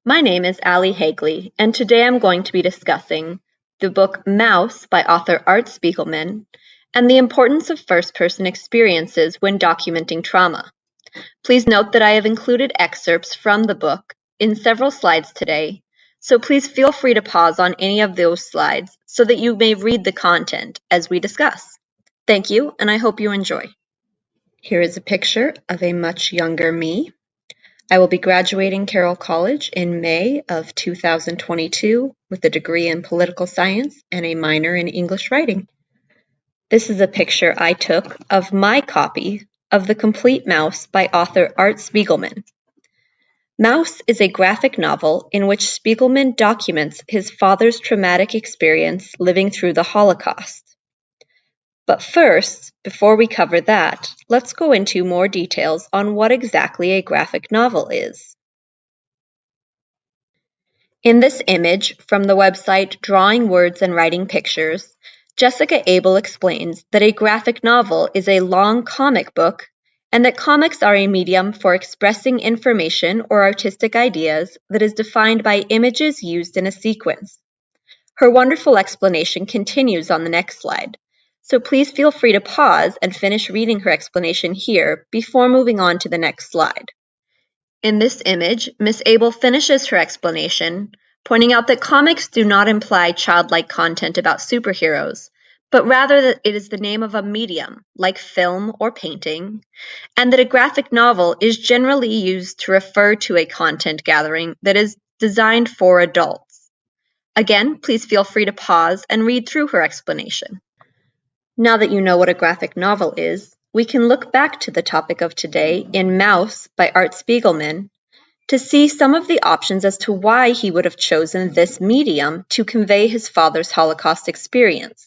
My name is Ali Haegele, and today I'm going to be discussing the book Mouse by author Art Spiegelman and the importance of first-person experiences when documenting trauma. Please note that I have included excerpts from the book in several slides today, so please feel free to pause on any of those slides so that you may read the content as we discuss. Thank you, and I hope you enjoy. Here is a picture of a much younger me. I will be graduating Carroll College in May of 2022 with a degree in political science and a minor in English writing. This is a picture I took of my copy of The Complete Mouse by author Art Spiegelman. Mouse is a graphic novel in which Spiegelman documents his father's traumatic experience living through the Holocaust. But first, before we cover that, let's go into more details on what exactly a graphic novel is. In this image from the website Drawing Words and Writing Pictures, Jessica Abel explains that a graphic novel is a long comic book and that comics are a medium for expressing information or artistic ideas that is defined by images used in a sequence. Her wonderful explanation continues on the next slide, so please feel free to pause and finish reading her explanation here before moving on to the next slide. In this image, Miss Abel finishes her explanation, pointing out that comics do not imply childlike content about superheroes, but rather that it is the name of a medium, like film or painting, and that a graphic novel is generally used to refer to a content gathering that is designed for adults. Again, please feel free to pause and read through her explanation. Now that you know what a graphic novel is, we can look back to the topic of today in Mouse by Art Spiegelman to see some of the options as to why he would have chosen this medium to convey his father's Holocaust experience.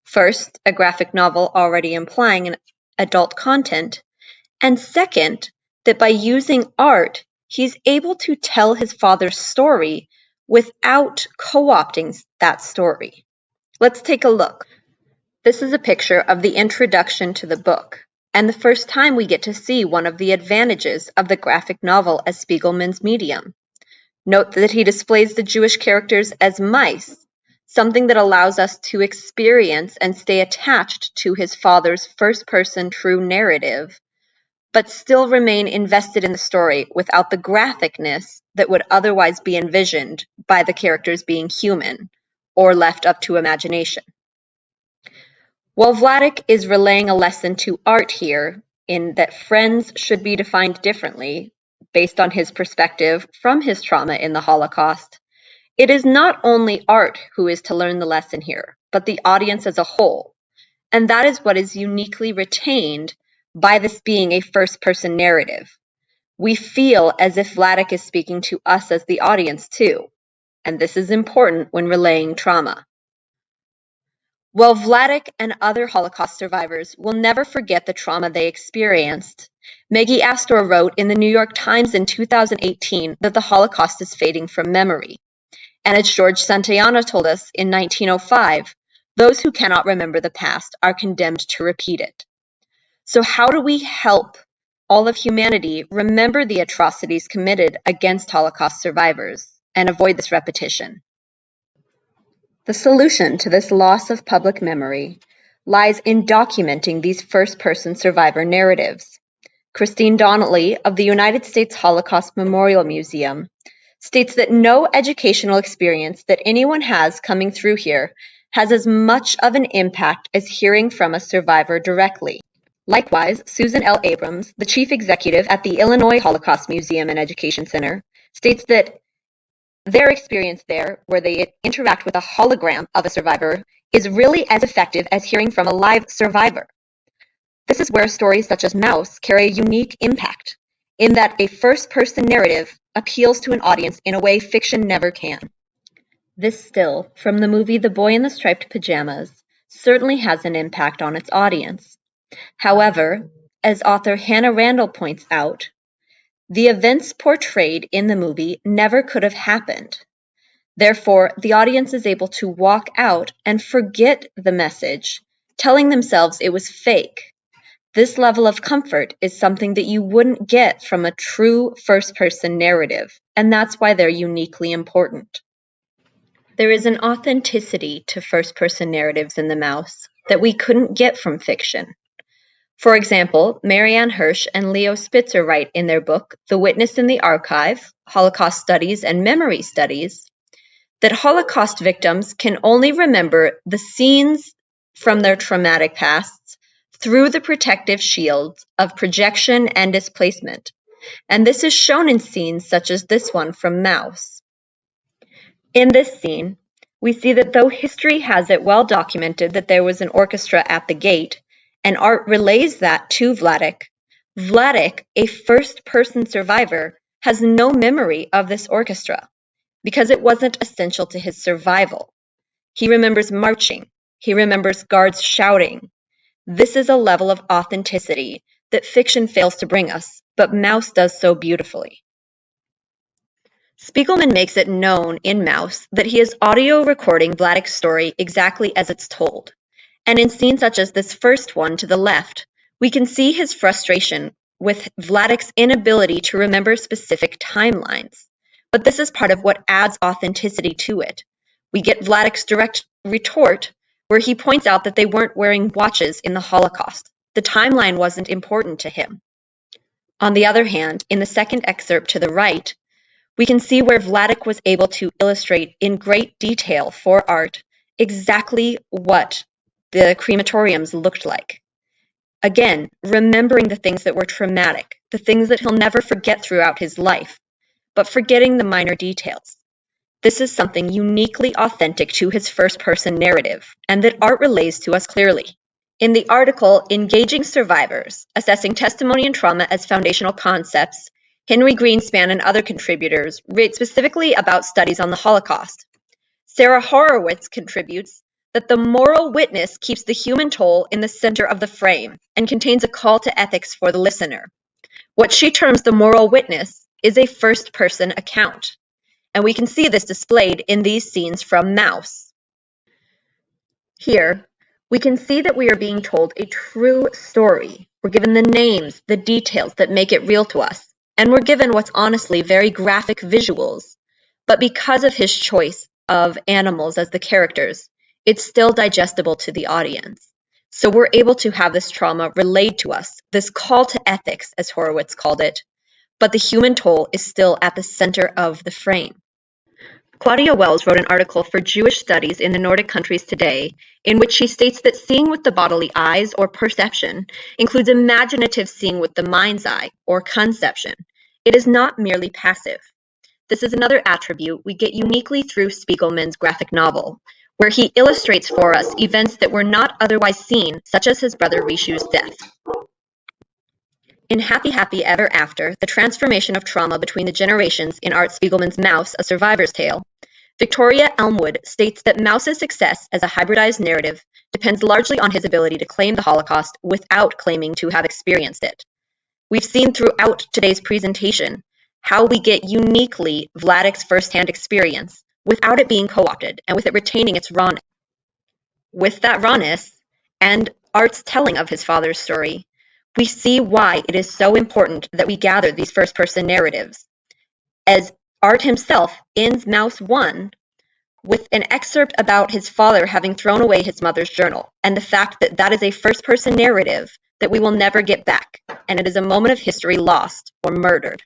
First, a graphic novel already implying an adult content, and second, that by using art, he's able to tell his father's story without co-opting that story. Let's take a look. This is a picture of the introduction to the book, and the first time we get to see one of the advantages of the graphic novel as Spiegelman's medium. Note that he displays the Jewish characters as mice, something that allows us to experience and stay attached to his father's first-person true narrative, but still remain invested in the story without the graphicness that would otherwise be envisioned by the characters being human or left up to imagination. While Vladik is relaying a lesson to Art here in that friends should be defined differently based on his perspective from his trauma in the Holocaust, it is not only Art who is to learn the lesson here, but the audience as a whole. And that is what is uniquely retained by this being a first-person narrative. We feel as if Vladik is speaking to us as the audience too, and this is important when relaying trauma. While Vladik and other Holocaust survivors will never forget the trauma they experienced, Maggie Astor wrote in the New York Times in 2018 that the Holocaust is fading from memory. And as George Santayana told us in 1905, those who cannot remember the past are condemned to repeat it. So how do we help all of humanity remember the atrocities committed against Holocaust survivors and avoid this repetition? The solution to this loss of public memory lies in documenting these first-person survivor narratives. Christine Donnelly of the United States Holocaust Memorial Museum states that no educational experience that anyone has coming through here has as much of an impact as hearing from a survivor directly. Likewise, Susan L. Abrams, the chief executive at the Illinois Holocaust Museum and Education Center, states that their experience there, where they interact with a hologram of a survivor, is really as effective as hearing from a live survivor. This is where stories such as Mouse carry a unique impact, in that a first-person narrative appeals to an audience in a way fiction never can. This still, from the movie The Boy in the Striped Pajamas, certainly has an impact on its audience. However, as author Hannah Randall points out, the events portrayed in the movie never could have happened. Therefore, the audience is able to walk out and forget the message, telling themselves it was fake, This level of comfort is something that you wouldn't get from a true first-person narrative, and that's why they're uniquely important. There is an authenticity to first-person narratives in the Mouse that we couldn't get from fiction. For example, Marianne Hirsch and Leo Spitzer write in their book, The Witness in the Archive, Holocaust Studies and Memory Studies, that Holocaust victims can only remember the scenes from their traumatic pasts through the protective shields of projection and displacement. And this is shown in scenes such as this one from Mouse. In this scene, we see that though history has it well documented that there was an orchestra at the gate, and Art relays that to Vladik, Vladik, a first-person survivor, has no memory of this orchestra because it wasn't essential to his survival. He remembers marching. He remembers guards shouting. This is a level of authenticity that fiction fails to bring us, but Mouse does so beautifully. Spiegelman makes it known in Mouse that he is audio recording Vladik's story exactly as it's told. And in scenes such as this first one to the left, we can see his frustration with Vladik's inability to remember specific timelines. But this is part of what adds authenticity to it. We get Vladik's direct retort, where he points out that they weren't wearing watches in the Holocaust. The timeline wasn't important to him. On the other hand, in the second excerpt to the right, we can see where Vladik was able to illustrate in great detail for Art exactly what the crematoriums looked like. Again, remembering the things that were traumatic, the things that he'll never forget throughout his life, but forgetting the minor details. This is something uniquely authentic to his first-person narrative, and that Art relays to us clearly. In the article, Engaging Survivors, Assessing Testimony and Trauma as Foundational Concepts, Henry Greenspan and other contributors write specifically about studies on the Holocaust. Sarah Horowits contributes that the moral witness keeps the human toll in the center of the frame and contains a call to ethics for the listener. What she terms the moral witness is a first-person account, and we can see this displayed in these scenes from Mouse. Here, we can see that we are being told a true story. We're given the names, the details that make it real to us, and we're given what's honestly very graphic visuals. But because of his choice of animals as the characters, it's still digestible to the audience. So we're able to have this trauma relayed to us, this call to ethics, as Horowitz called it, but the human toll is still at the center of the frame. Claudia Wells wrote an article for Jewish Studies in the Nordic Countries Today, in which she states that seeing with the bodily eyes, or perception, includes imaginative seeing with the mind's eye, or conception. It is not merely passive. This is another attribute we get uniquely through Spiegelman's graphic novel, where he illustrates for us events that were not otherwise seen, such as his brother Rishu's death. In Happy Happy Ever After, the transformation of trauma between the generations in Art Spiegelman's Mouse, A Survivor's Tale, Victoria Elmwood states that Mouse's success as a hybridized narrative depends largely on his ability to claim the Holocaust without claiming to have experienced it. We've seen throughout today's presentation how we get uniquely Vladik's firsthand experience without it being co-opted and with it retaining its rawness. With that rawness and Art's telling of his father's story, we see why it is so important that we gather these first-person narratives, as Art himself ends Mouse 1 with an excerpt about his father having thrown away his mother's journal, and the fact that that is a first-person narrative that we will never get back, and it is a moment of history lost or murdered.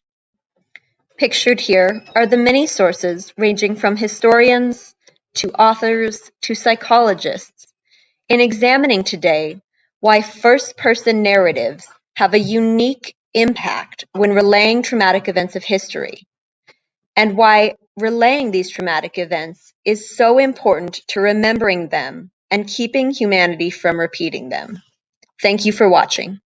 Pictured here are the many sources ranging from historians to authors to psychologists in examining today why first-person narratives have a unique impact when relaying traumatic events of history, and why relaying these traumatic events is so important to remembering them and keeping humanity from repeating them. Thank you for watching.